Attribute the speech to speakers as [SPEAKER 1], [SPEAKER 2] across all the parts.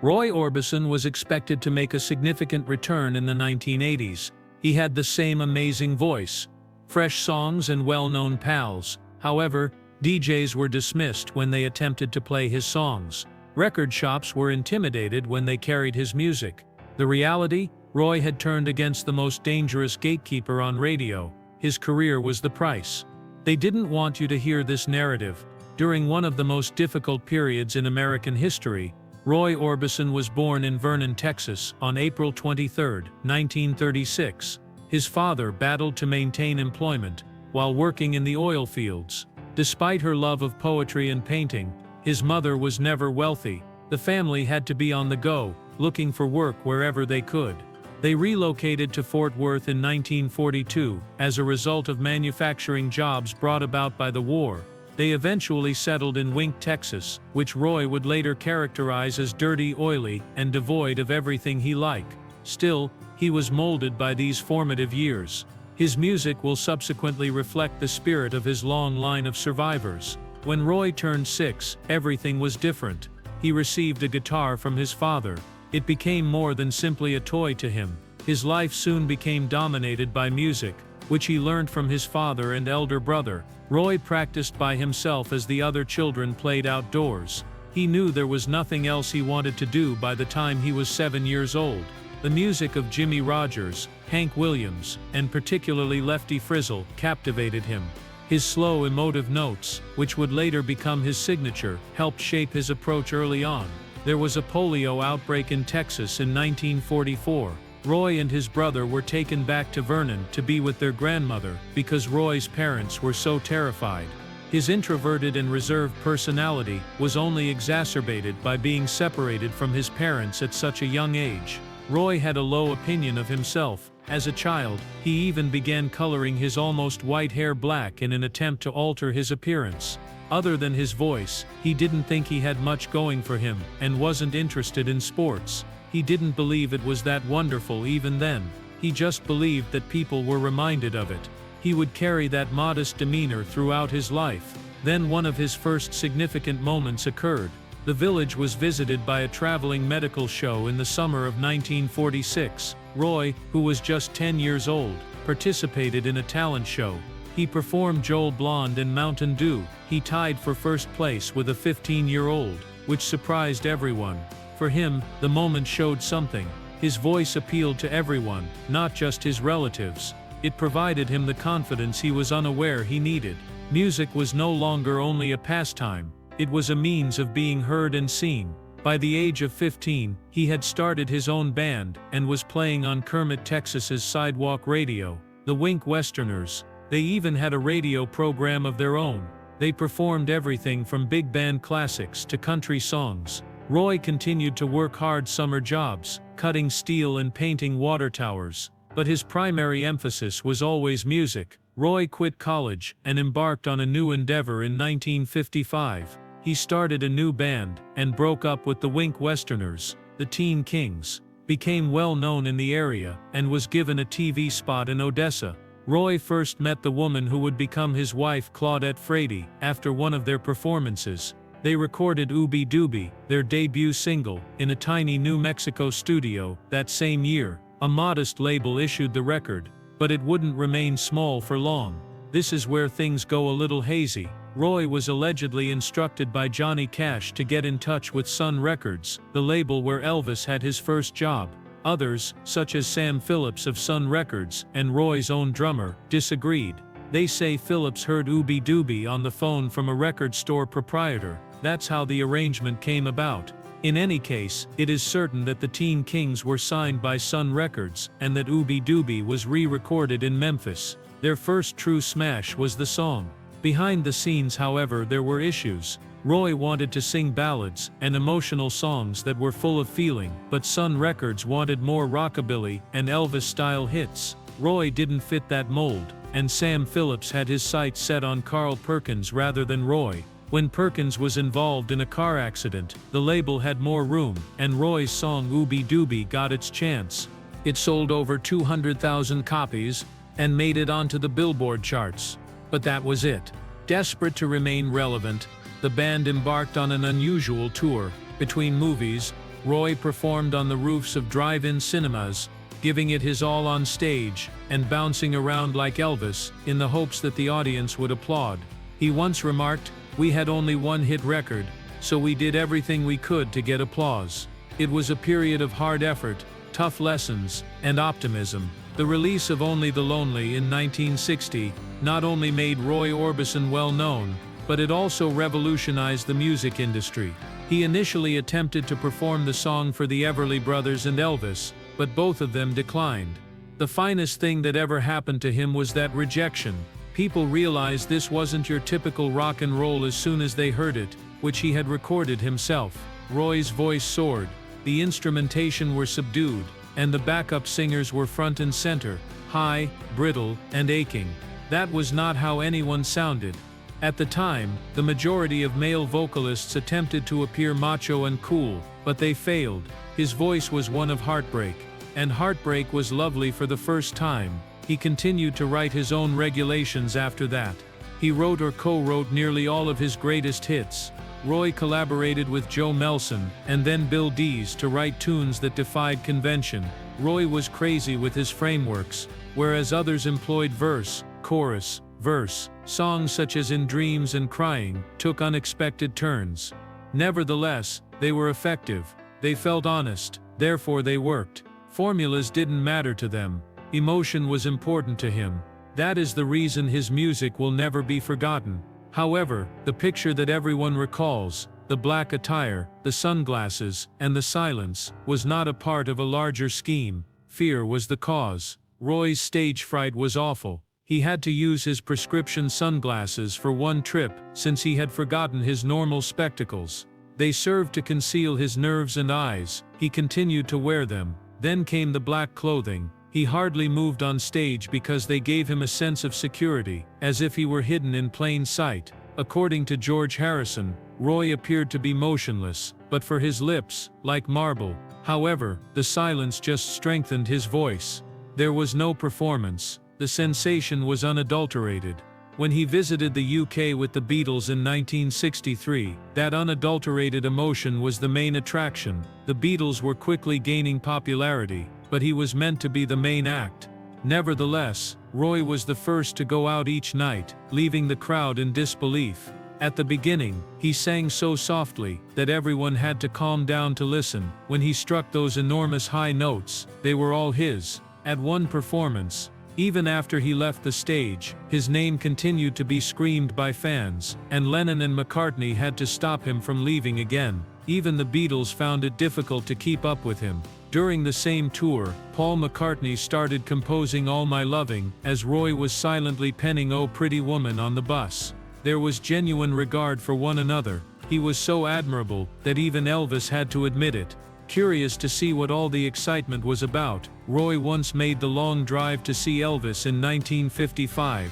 [SPEAKER 1] Roy Orbison was expected to make a significant return in the 1980s. He had the same amazing voice, fresh songs and well-known pals. However, DJs were dismissed when they attempted to play his songs. Record shops were intimidated when they carried his music. The reality? Roy had turned against the most dangerous gatekeeper on radio. His career was the price. They didn't want you to hear this narrative. During one of the most difficult periods in American history, Roy Orbison was born in Vernon, Texas, on April 23, 1936. His father battled to maintain employment while working in the oil fields. Despite her love of poetry and painting, his mother was never wealthy. The family had to be on the go, looking for work wherever they could. They relocated to Fort Worth in 1942 as a result of manufacturing jobs brought about by the war. They eventually settled in Wink, Texas, which Roy would later characterize as dirty, oily, and devoid of everything he liked. Still, he was molded by these formative years. His music will subsequently reflect the spirit of his long line of survivors. When Roy turned 6, everything was different. He received a guitar from his father. It became more than simply a toy to him. His life soon became dominated by music, which he learned from his father and elder brother. Roy practiced by himself as the other children played outdoors. He knew there was nothing else he wanted to do by the time he was 7 years old. The music of Jimmie Rodgers, Hank Williams, and particularly Lefty Frizzle, captivated him. His slow, emotive notes, which would later become his signature, helped shape his approach early on. There was a polio outbreak in Texas in 1944. Roy and his brother were taken back to Vernon to be with their grandmother because Roy's parents were so terrified. His introverted and reserved personality was only exacerbated by being separated from his parents at such a young age. Roy had a low opinion of himself. As a child, he even began coloring his almost white hair black in an attempt to alter his appearance. Other than his voice, he didn't think he had much going for him, and wasn't interested in sports. He didn't believe it was that wonderful even then. He just believed that people were reminded of it. He would carry that modest demeanor throughout his life. Then one of his first significant moments occurred. The village was visited by a traveling medical show in the summer of 1946. Roy, who was just 10 years old, participated in a talent show. He performed Joel Blonde and Mountain Dew. He tied for first place with a 15-year-old, which surprised everyone. For him, the moment showed something. His voice appealed to everyone, not just his relatives. It provided him the confidence he was unaware he needed. Music was no longer only a pastime. It was a means of being heard and seen. By the age of 15, he had started his own band and was playing on Kermit, Texas's sidewalk radio, the Wink Westerners. They even had a radio program of their own. They performed everything from big band classics to country songs. Roy continued to work hard summer jobs, cutting steel and painting water towers. But his primary emphasis was always music. Roy quit college and embarked on a new endeavor in 1955. He started a new band and broke up with the Wink Westerners. The Teen Kings became well known in the area and was given a TV spot in Odessa. Roy first met the woman who would become his wife, Claudette Frady, after one of their performances. They recorded Ooby Dooby, their debut single, in a tiny New Mexico studio that same year. A modest label issued the record, but it wouldn't remain small for long. This is where things go a little hazy. Roy was allegedly instructed by Johnny Cash to get in touch with Sun Records, the label where Elvis had his first job. Others, such as Sam Phillips of Sun Records and Roy's own drummer, disagreed. They say Phillips heard Ooby Dooby on the phone from a record store proprietor. That's how the arrangement came about. In any case, it is certain that the Teen Kings were signed by Sun Records and that Ooby Dooby was re-recorded in Memphis. Their first true smash was the song. Behind the scenes, however, there were issues. Roy wanted to sing ballads and emotional songs that were full of feeling, but Sun Records wanted more rockabilly and Elvis-style hits. Roy didn't fit that mold, and Sam Phillips had his sights set on Carl Perkins rather than Roy. When Perkins was involved in a car accident, the label had more room, and Roy's song Ooby Dooby got its chance. It sold over 200,000 copies and made it onto the Billboard charts. But that was it. Desperate to remain relevant, the band embarked on an unusual tour. Between movies, Roy performed on the roofs of drive-in cinemas, giving it his all on stage, and bouncing around like Elvis, in the hopes that the audience would applaud. He once remarked, "We had only one hit record, so we did everything we could to get applause." It was a period of hard effort, tough lessons, and optimism. The release of Only the Lonely in 1960 not only made Roy Orbison well known, but it also revolutionized the music industry. He initially attempted to perform the song for the Everly Brothers and Elvis, but both of them declined. The finest thing that ever happened to him was that rejection. People realized this wasn't your typical rock and roll as soon as they heard it, which he had recorded himself. Roy's voice soared, the instrumentation were subdued, and the backup singers were front and center, high, brittle, and aching. That was not how anyone sounded. At the time, the majority of male vocalists attempted to appear macho and cool, but they failed. His voice was one of heartbreak, and heartbreak was lovely for the first time. He continued to write his own regulations after that. He wrote or co-wrote nearly all of his greatest hits. Roy collaborated with Joe Melson, and then Bill Dees to write tunes that defied convention. Roy was crazy with his frameworks, whereas others employed verse, chorus, verse. Songs such as In Dreams and Crying took unexpected turns. Nevertheless, they were effective. They felt honest, therefore they worked. Formulas didn't matter to them. Emotion was important to him. That is the reason his music will never be forgotten. However, the picture that everyone recalls, the black attire, the sunglasses, and the silence, was not a part of a larger scheme. Fear was the cause. Roy's stage fright was awful. He had to use his prescription sunglasses for one trip, since he had forgotten his normal spectacles. They served to conceal his nerves and eyes. He continued to wear them. Then came the black clothing. He hardly moved on stage because they gave him a sense of security, as if he were hidden in plain sight. According to George Harrison, Roy appeared to be motionless, but for his lips, like marble. However, the silence just strengthened his voice. There was no performance. The sensation was unadulterated. When he visited the UK with the Beatles in 1963, that unadulterated emotion was the main attraction. The Beatles were quickly gaining popularity, but he was meant to be the main act. Nevertheless, Roy was the first to go out each night, leaving the crowd in disbelief. At the beginning, he sang so softly that everyone had to calm down to listen. When he struck those enormous high notes, they were all his. At one performance, even after he left the stage, his name continued to be screamed by fans, and Lennon and McCartney had to stop him from leaving again. Even the Beatles found it difficult to keep up with him. During the same tour, Paul McCartney started composing All My Loving, as Roy was silently penning Oh Pretty Woman on the bus. There was genuine regard for one another. He was so admirable that even Elvis had to admit it. Curious to see what all the excitement was about, Roy once made the long drive to see Elvis in 1955.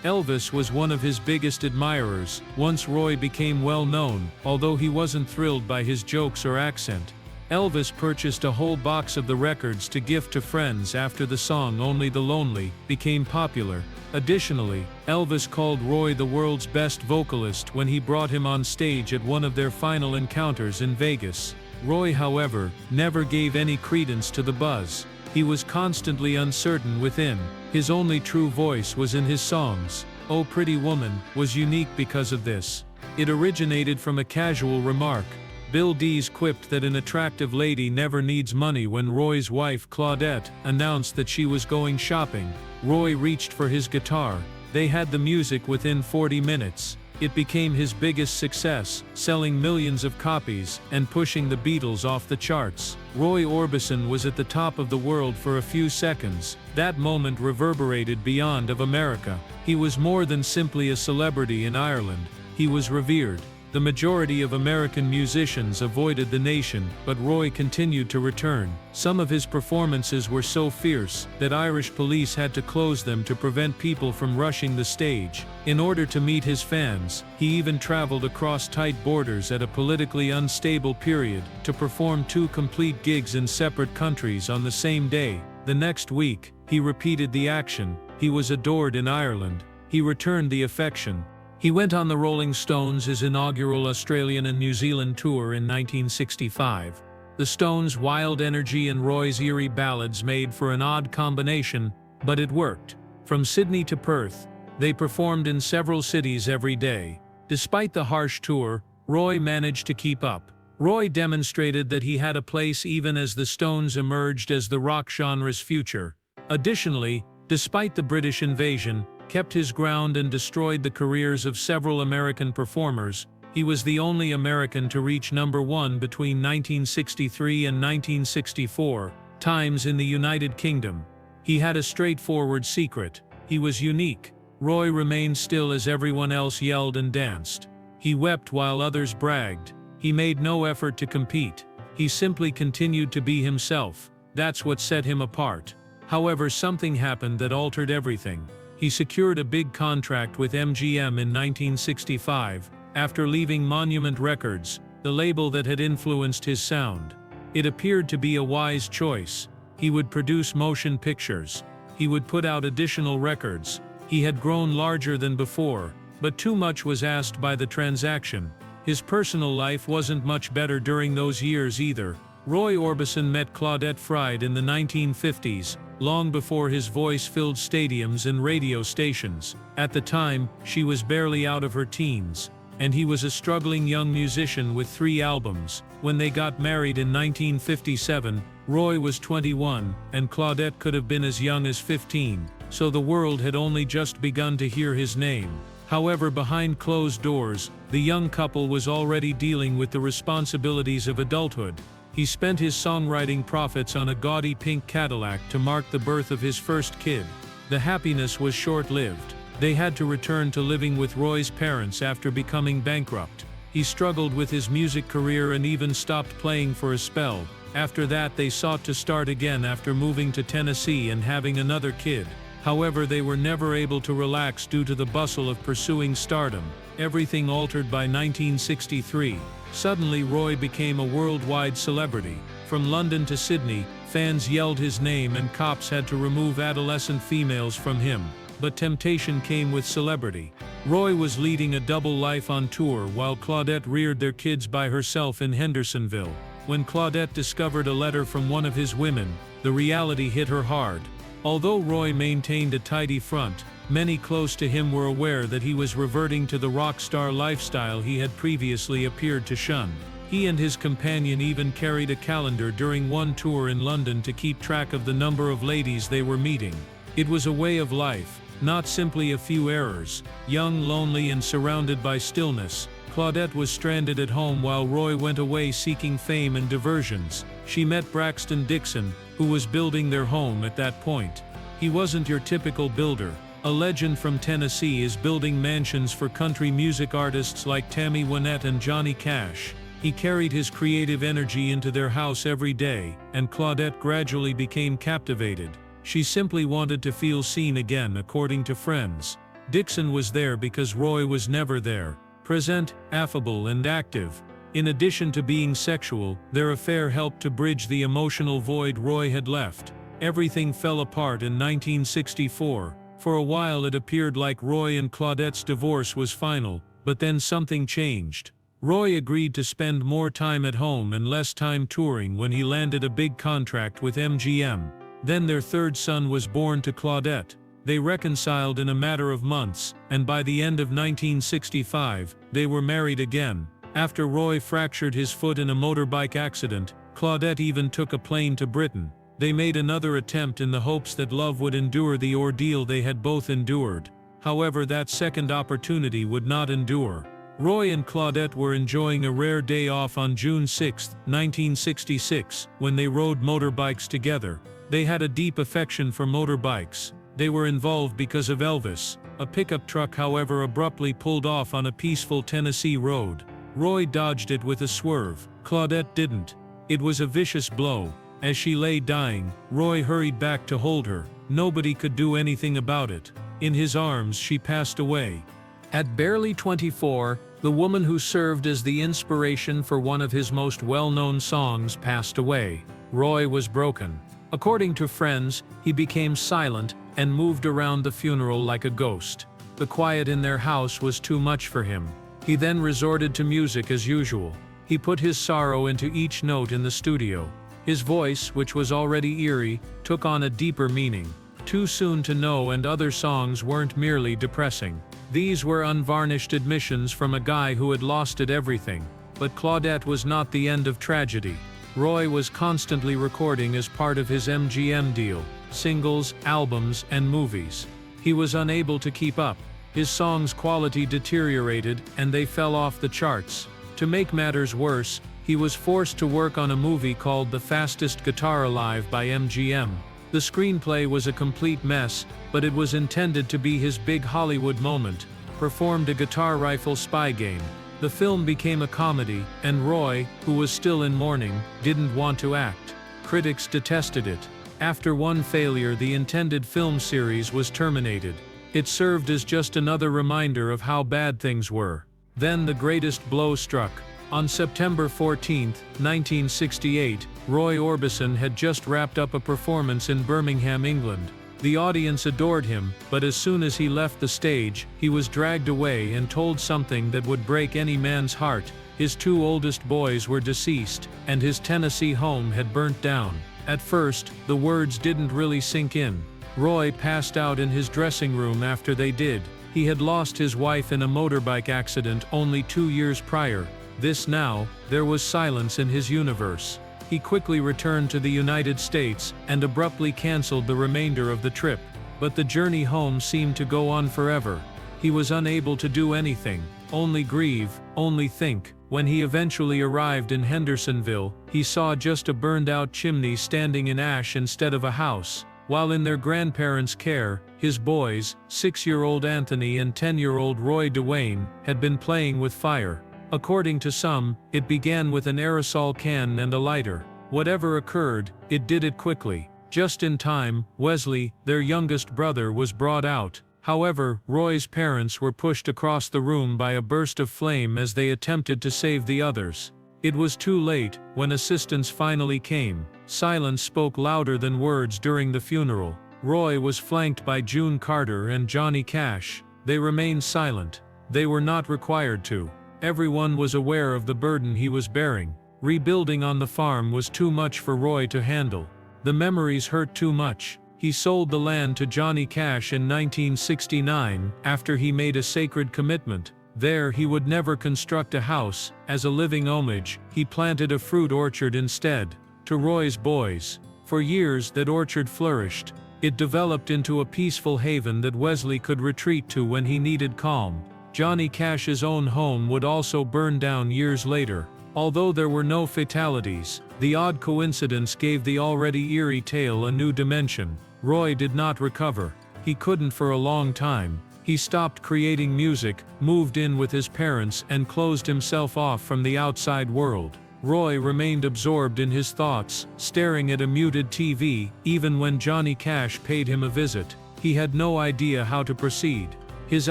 [SPEAKER 1] Elvis was one of his biggest admirers. Once Roy became well known, although he wasn't thrilled by his jokes or accent. Elvis purchased a whole box of the records to gift to friends after the song Only the Lonely became popular. Additionally, Elvis called Roy the world's best vocalist when he brought him on stage at one of their final encounters in Vegas. Roy, however, never gave any credence to the buzz. He was constantly uncertain within. His only true voice was in his songs. Oh Pretty Woman was unique because of this. It originated from a casual remark. Bill Dees quipped that an attractive lady never needs money when Roy's wife Claudette announced that she was going shopping. Roy reached for his guitar. They had the music within 40 minutes. It became his biggest success, selling millions of copies and pushing the Beatles off the charts. Roy Orbison was at the top of the world for a few seconds. That moment reverberated beyond of America. He was more than simply a celebrity in Ireland. He was revered. The majority of American musicians avoided the nation, but Roy continued to return. Some of his performances were so fierce that Irish police had to close them to prevent people from rushing the stage. In order to meet his fans, he even traveled across tight borders at a politically unstable period to perform 2 complete gigs in separate countries on the same day. The next week, he repeated the action. He was adored in Ireland. He returned the affection. He went on the Rolling Stones' inaugural Australian and New Zealand tour in 1965. The Stones' wild energy and Roy's eerie ballads made for an odd combination, but it worked. From Sydney to Perth, they performed in several cities every day. Despite the harsh tour, Roy managed to keep up. Roy demonstrated that he had a place even as the Stones emerged as the rock genre's future. Additionally, despite the British invasion, kept his ground and destroyed the careers of several American performers. He was the only American to reach #1 between 1963 and 1964 times in the United Kingdom. He had a straightforward secret. He was unique. Roy remained still as everyone else yelled and danced. He wept while others bragged. He made no effort to compete. He simply continued to be himself. That's what set him apart. However, something happened that altered everything. He secured a big contract with MGM in 1965, after leaving Monument Records, the label that had influenced his sound. It appeared to be a wise choice. He would produce motion pictures. He would put out additional records. He had grown larger than before, but too much was asked by the transaction. His personal life wasn't much better during those years either. Roy Orbison met Claudette Fried in the 1950s, long before his voice filled stadiums and radio stations. At the time, she was barely out of her teens, and he was a struggling young musician with 3 albums. When they got married in 1957, Roy was 21, and Claudette could have been as young as 15, so the world had only just begun to hear his name. However, behind closed doors, the young couple was already dealing with the responsibilities of adulthood. He spent his songwriting profits on a gaudy pink Cadillac to mark the birth of his first kid. The happiness was short-lived. They had to return to living with Roy's parents after becoming bankrupt. He struggled with his music career and even stopped playing for a spell. After that, they sought to start again after moving to Tennessee and having another kid. However, they were never able to relax due to the bustle of pursuing stardom. Everything altered by 1963. Suddenly, Roy became a worldwide celebrity. From London to Sydney, fans yelled his name and cops had to remove adolescent females from him. But temptation came with celebrity. Roy was leading a double life on tour while Claudette reared their kids by herself in Hendersonville. When Claudette discovered a letter from one of his women, the reality hit her hard. Although Roy maintained a tidy front, many close to him were aware that he was reverting to the rock star lifestyle he had previously appeared to shun. He and his companion even carried a calendar during one tour in London to keep track of the number of ladies they were meeting. It was a way of life, not simply a few errors. Young, lonely, and surrounded by stillness, Claudette was stranded at home while Roy went away seeking fame and diversions. She met Braxton Dixon, who was building their home at that point. He wasn't your typical builder. A legend from Tennessee is building mansions for country music artists like Tammy Wynette and Johnny Cash. He carried his creative energy into their house every day, and Claudette gradually became captivated. She simply wanted to feel seen again, according to friends. Dixon was there because Roy was never there. Present, affable, and active. In addition to being sexual, their affair helped to bridge the emotional void Roy had left. Everything fell apart in 1964. For a while it appeared like Roy and Claudette's divorce was final, but then something changed. Roy agreed to spend more time at home and less time touring when he landed a big contract with MGM. Then their third son was born to Claudette. They reconciled in a matter of months, and by the end of 1965, they were married again. After Roy fractured his foot in a motorbike accident, Claudette even took a plane to Britain. They made another attempt in the hopes that love would endure the ordeal they had both endured. However, that second opportunity would not endure. Roy and Claudette were enjoying a rare day off on June 6, 1966, when they rode motorbikes together. They had a deep affection for motorbikes. They were involved because of Elvis. A pickup truck, however, abruptly pulled off on a peaceful Tennessee road. Roy dodged it with a swerve. Claudette didn't. It was a vicious blow. As she lay dying, Roy hurried back to hold her. Nobody could do anything about it. In his arms, she passed away. At barely 24, the woman who served as the inspiration for one of his most well-known songs passed away. Roy was broken. According to friends, he became silent and moved around the funeral like a ghost. The quiet in their house was too much for him. He then resorted to music as usual. He put his sorrow into each note in the studio. His voice, which was already eerie, took on a deeper meaning. Too Soon to Know and other songs weren't merely depressing. These were unvarnished admissions from a guy who had lost it everything. But Claudette was not the end of tragedy. Roy was constantly recording as part of his MGM deal, singles, albums, and movies. He was unable to keep up. His songs' quality deteriorated, and they fell off the charts. To make matters worse, he was forced to work on a movie called The Fastest Guitar Alive by MGM. The screenplay was a complete mess, but it was intended to be his big Hollywood moment. Performed a guitar rifle spy game. The film became a comedy, and Roy, who was still in mourning, didn't want to act. Critics detested it. After one failure, the intended film series was terminated. It served as just another reminder of how bad things were. Then the greatest blow struck. On September 14, 1968, Roy Orbison had just wrapped up a performance in Birmingham, England. The audience adored him, but as soon as he left the stage, he was dragged away and told something that would break any man's heart. His two oldest boys were deceased, and his Tennessee home had burnt down. At first, the words didn't really sink in. Roy passed out in his dressing room after they did. He had lost his wife in a motorbike accident only 2 years prior. There was silence in his universe. He quickly returned to the United States and abruptly canceled the remainder of the trip. But the journey home seemed to go on forever. He was unable to do anything, only grieve, only think. When he eventually arrived in Hendersonville, he saw just a burned-out chimney standing in ash instead of a house. While in their grandparents' care, his boys, 6-year-old Anthony and 10-year-old Roy Dwayne, had been playing with fire. According to some, it began with an aerosol can and a lighter. Whatever occurred, it did it quickly. Just in time, Wesley, their youngest brother, was brought out. However, Roy's parents were pushed across the room by a burst of flame as they attempted to save the others. It was too late. When assistance finally came, silence spoke louder than words during the funeral. Roy was flanked by June Carter and Johnny Cash. They remained silent. They were not required to. Everyone was aware of the burden he was bearing. Rebuilding on the farm was too much for Roy to handle. The memories hurt too much. He sold the land to Johnny Cash in 1969, after he made a sacred commitment. There he would never construct a house. As a living homage, he planted a fruit orchard instead. To Roy's boys. For years that orchard flourished. It developed into a peaceful haven that Wesley could retreat to when he needed calm. Johnny Cash's own home would also burn down years later. Although there were no fatalities, the odd coincidence gave the already eerie tale a new dimension. Roy did not recover. He couldn't for a long time. He stopped creating music, moved in with his parents, and closed himself off from the outside world. Roy remained absorbed in his thoughts, staring at a muted TV, even when Johnny Cash paid him a visit. He had no idea how to proceed. His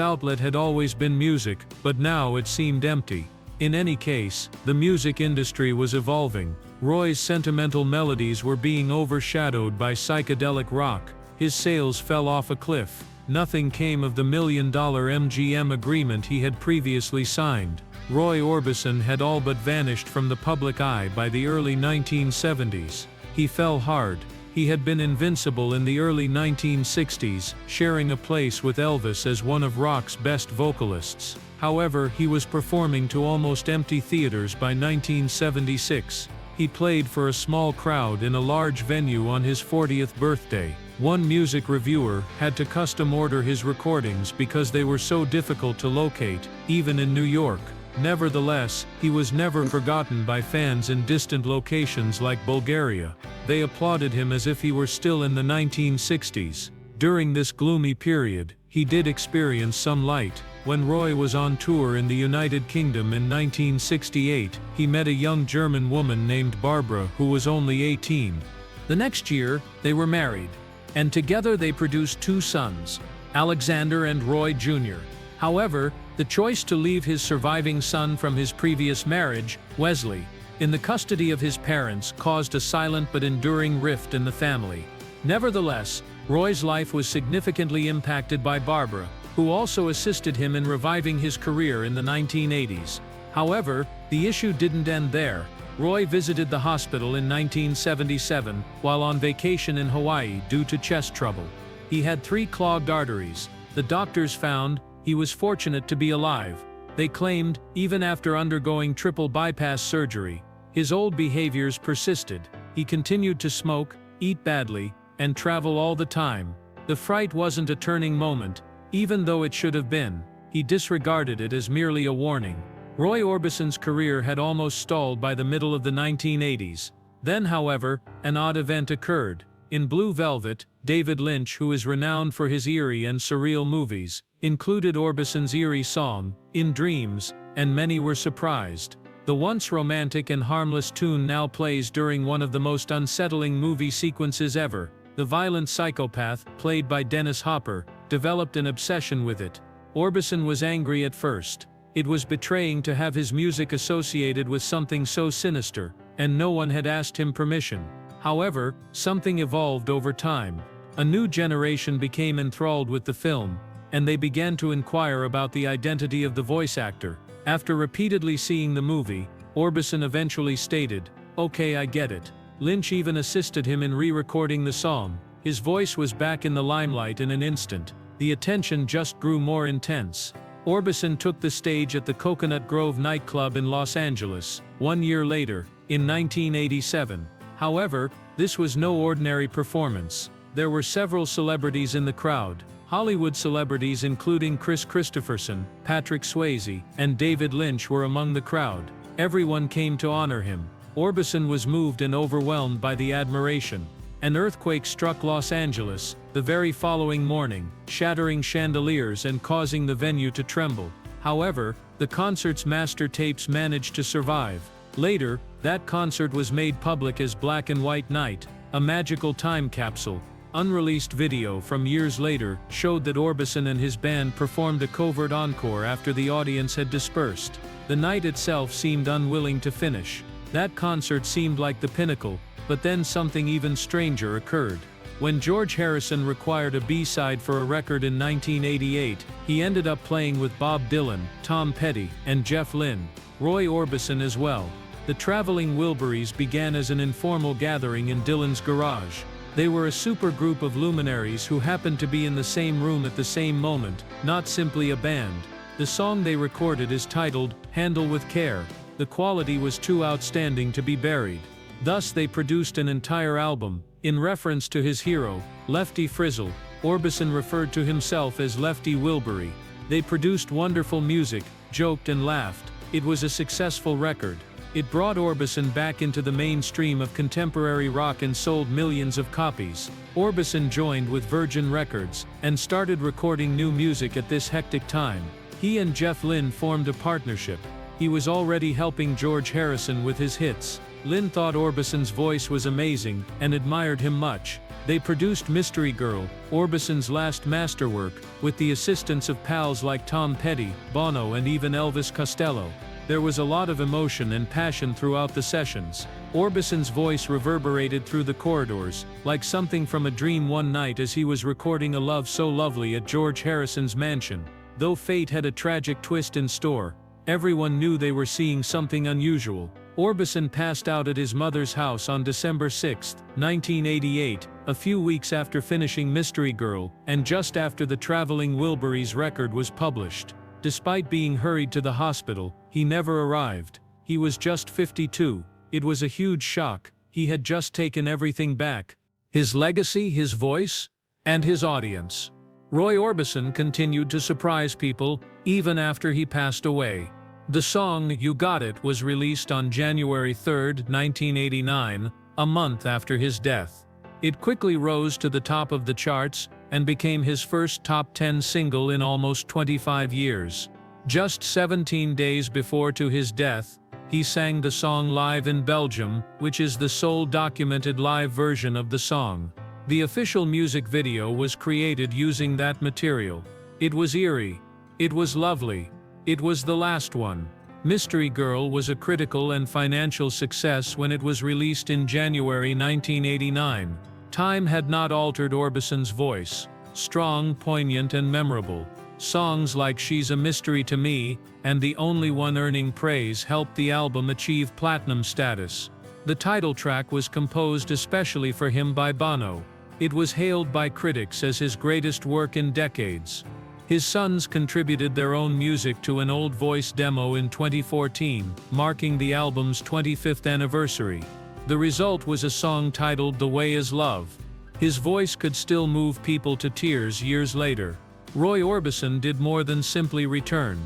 [SPEAKER 1] outlet had always been music, but now it seemed empty. In any case, the music industry was evolving. Roy's sentimental melodies were being overshadowed by psychedelic rock. His sales fell off a cliff. Nothing came of the $1 million MGM agreement he had previously signed. Roy Orbison had all but vanished from the public eye by the early 1970s. He fell hard. He had been invincible in the early 1960s, sharing a place with Elvis as one of rock's best vocalists. However, he was performing to almost empty theaters by 1976. He played for a small crowd in a large venue on his 40th birthday. One music reviewer had to custom order his recordings because they were so difficult to locate, even in New York. Nevertheless, he was never forgotten by fans in distant locations like Bulgaria. They applauded him as if he were still in the 1960s. During this gloomy period, he did experience some light. When Roy was on tour in the United Kingdom in 1968, he met a young German woman named Barbara who was only 18.
[SPEAKER 2] The next year, they were married, and together they produced 2 sons, Alexander and Roy Jr. However, the choice to leave his surviving son from his previous marriage, Wesley, in the custody of his parents caused a silent but enduring rift in the family. Nevertheless, Roy's life was significantly impacted by Barbara, who also assisted him in reviving his career in the 1980s.
[SPEAKER 1] However, the issue didn't end there. Roy visited the hospital in 1977 while on vacation in Hawaii due to chest trouble. He had 3 clogged arteries. The doctors found he was fortunate to be alive. They claimed, even after undergoing triple bypass surgery, his old behaviors persisted. He continued to smoke, eat badly, and travel all the time. The fright wasn't a turning moment, even though it should have been. He disregarded it as merely a warning. Roy Orbison's career had almost stalled by the middle of the 1980s. Then, however, an odd event occurred. In Blue Velvet, David Lynch, who is renowned for his eerie and surreal movies, included Orbison's eerie song, In Dreams, and many were surprised. The once romantic and harmless tune now plays during one of the most unsettling movie sequences ever. The violent psychopath, played by Dennis Hopper, developed an obsession with it. Orbison was angry at first. It was betraying to have his music associated with something so sinister, and no one had asked him permission. However, something evolved over time. A new generation became enthralled with the film, and they began to inquire about the identity of the voice actor. After repeatedly seeing the movie, Orbison eventually stated, "Okay, I get it." Lynch even assisted him in re-recording the song. His voice was back in the limelight in an instant. The attention just grew more intense. Orbison took the stage at the Coconut Grove nightclub in Los Angeles, 1 year later, in 1987. However, this was no ordinary performance. There were several celebrities in the crowd. Hollywood celebrities including Chris Christopherson, Patrick Swayze, and David Lynch were among the crowd. Everyone came to honor him. Orbison was moved and overwhelmed by the admiration. An earthquake struck Los Angeles the very following morning, shattering chandeliers and causing the venue to tremble. However, the concert's master tapes managed to survive. Later, that concert was made public as Black and White Night, a magical time capsule. Unreleased video from years later showed that Orbison and his band performed a covert encore after the audience had dispersed. The night itself seemed unwilling to finish. That concert seemed like the pinnacle, but then something even stranger occurred. When George Harrison required a B-side for a record in 1988, he ended up playing with Bob Dylan, Tom Petty, and Jeff Lynne. Roy Orbison as well. The Traveling Wilburys began as an informal gathering in Dylan's garage. They were a super group of luminaries who happened to be in the same room at the same moment, not simply a band. The song they recorded is titled, Handle with Care. The quality was too outstanding to be buried. Thus they produced an entire album. In reference to his hero, Lefty Frizzle, Orbison referred to himself as Lefty Wilbury. They produced wonderful music, joked and laughed. It was a successful record. It brought Orbison back into the mainstream of contemporary rock and sold millions of copies. Orbison joined with Virgin Records and started recording new music at this hectic time. He and Jeff Lynne formed a partnership. He was already helping George Harrison with his hits. Lynne thought Orbison's voice was amazing and admired him much. They produced Mystery Girl, Orbison's last masterwork, with the assistance of pals like Tom Petty, Bono and even Elvis Costello. There was a lot of emotion and passion throughout the sessions. Orbison's voice reverberated through the corridors, like something from a dream one night as he was recording A Love So Lovely at George Harrison's mansion. Though fate had a tragic twist in store, everyone knew they were seeing something unusual. Orbison passed out at his mother's house on December 6, 1988, a few weeks after finishing Mystery Girl, and just after the Traveling Wilburys record was published. Despite being hurried to the hospital, he never arrived. He was just 52. It was a huge shock. He had just taken everything back. His legacy, his voice, and his audience. Roy Orbison continued to surprise people, even after he passed away. The song, You Got It, was released on January 3, 1989, a month after his death. It quickly rose to the top of the charts, and became his first top 10 single in almost 25 years. Just 17 days before to his death, he sang the song live in Belgium, which is the sole documented live version of the song. The official music video was created using that material. It was eerie. It was lovely. It was the last one. Mystery Girl was a critical and financial success when it was released in January 1989. Time had not altered Orbison's voice. Strong, poignant and memorable. Songs like She's a Mystery to Me and The Only One Earning Praise helped the album achieve platinum status. The title track was composed especially for him by Bono. It was hailed by critics as his greatest work in decades. His sons contributed their own music to an old voice demo in 2014, marking the album's 25th anniversary. The result was a song titled The Way Is Love. His voice could still move people to tears years later. Roy Orbison did more than simply return.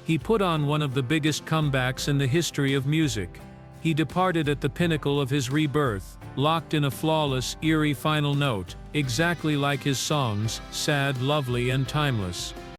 [SPEAKER 1] He put on one of the biggest comebacks in the history of music. He departed at the pinnacle of his rebirth, locked in a flawless, eerie final note, exactly like his songs, sad, lovely and timeless.